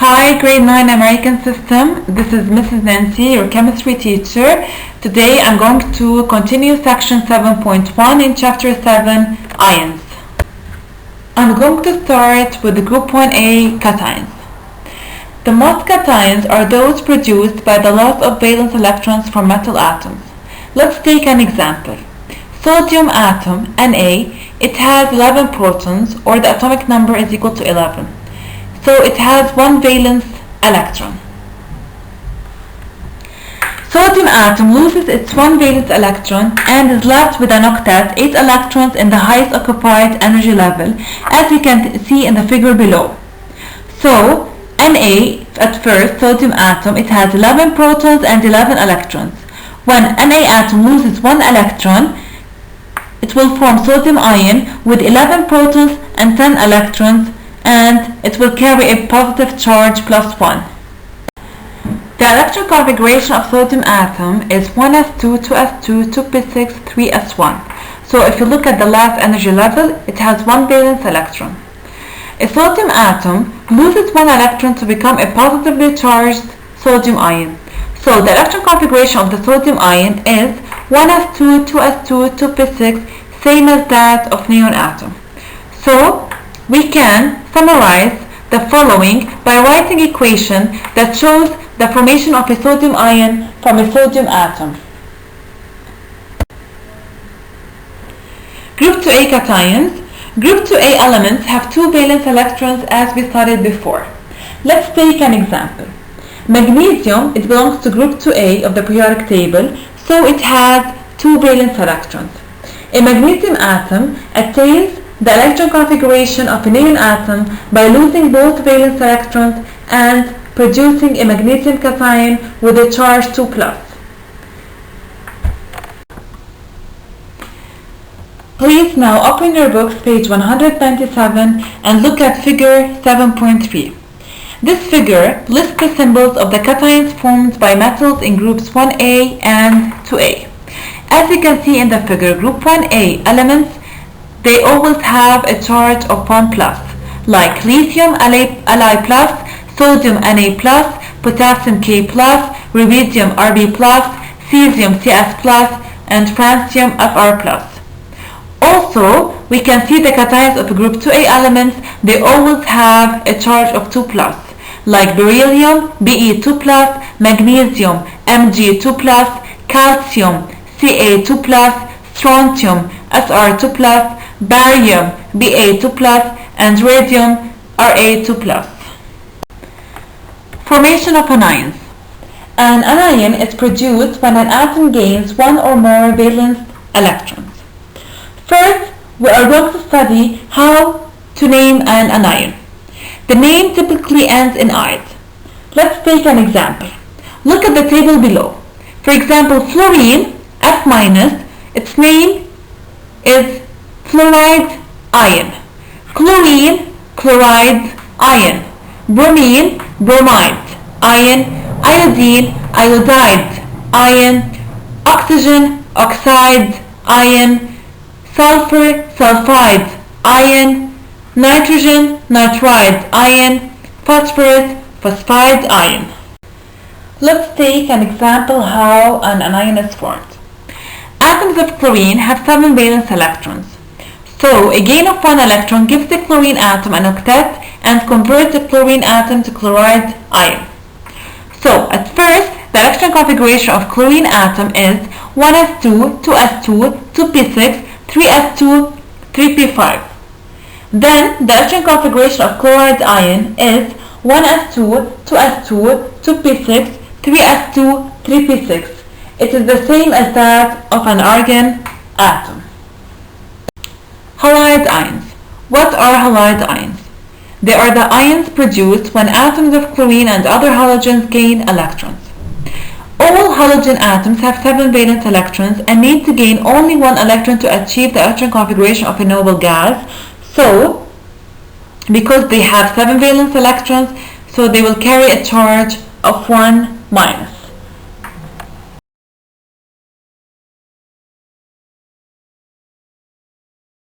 Hi, grade 9 American System. This is Mrs. Nancy, your chemistry teacher. Today I'm going to continue section 7.1 in chapter 7, ions. I'm going to start with the group 1A, cations. The most cations are those produced by the loss of valence electrons from metal atoms. Let's take an example. Sodium atom, Na, it has 11 protons, or the atomic number is equal to 11. So it has one valence electron. Sodium atom loses its one valence electron and is left with an octet, 8 electrons in the highest occupied energy level, as you can see in the figure below. So Na, at first, sodium atom, it has 11 protons and 11 electrons. When Na atom loses one electron, it will form sodium ion with 11 protons and 10 electrons, and it will carry a positive charge +1. The electron configuration of sodium atom is 1s2, 2s2, 2p6, 3s1. So if you look at the last energy level, it has one valence electron. A sodium atom loses one electron to become a positively charged sodium ion. So the electron configuration of the sodium ion is 1s2, 2s2, 2p6, same as that of neon atom. So we can summarize the following by writing an equation that shows the formation of a sodium ion from a sodium atom. Group 2A cations. Group 2A elements have two valence electrons as we studied before. Let's take an example. Magnesium, it belongs to group 2A of the periodic table, so it has two valence electrons. A magnesium atom attains the electron configuration of a neon atom by losing both valence electrons and producing a magnesium cation with a charge 2+. Please now open your books, page 197, and look at figure 7.3. This figure lists the symbols of the cations formed by metals in groups 1A and 2A. As you can see in the figure, group 1A elements, they always have a charge of 1+, like lithium Li+, sodium Na+, potassium K+, rubidium Rb+, cesium Cs+, and francium Fr+. Also, we can see the cations of group 2A elements, they always have a charge of 2+, like beryllium Be2+, magnesium Mg2+, calcium Ca2+, strontium Sr2+, barium Ba2+, and radium Ra2+. Formation of anions. An anion is produced when an atom gains one or more valence electrons. First, we are going to study how to name an anion. The name typically ends in "ide". Let's take an example. Look at the table below. For example, fluorine, F-, its name is fluoride ion. Chlorine, chloride ion. Bromine, bromide ion. Iodine, iodide ion. Oxygen, oxide ion. Sulfur, sulfide ion. Nitrogen, nitride ion. Phosphorus, phosphide ion. Let's take an example how an anion is formed. Atoms of chlorine have 7 valence electrons. So a gain of 1 electron gives the chlorine atom an octet and converts the chlorine atom to chloride ion. So at first, the electron configuration of chlorine atom is 1s2, 2s2, 2p6, 3s2, 3p5. Then the electron configuration of chloride ion is 1s2, 2s2, 2p6, 3s2, 3p6. It is the same as that of an argon atom. Halide ions. What are halide ions? They are the ions produced when atoms of chlorine and other halogens gain electrons. All halogen atoms have 7 valence electrons and need to gain only 1 electron to achieve the electron configuration of a noble gas. So, because they have 7 valence electrons, so they will carry a charge of 1-.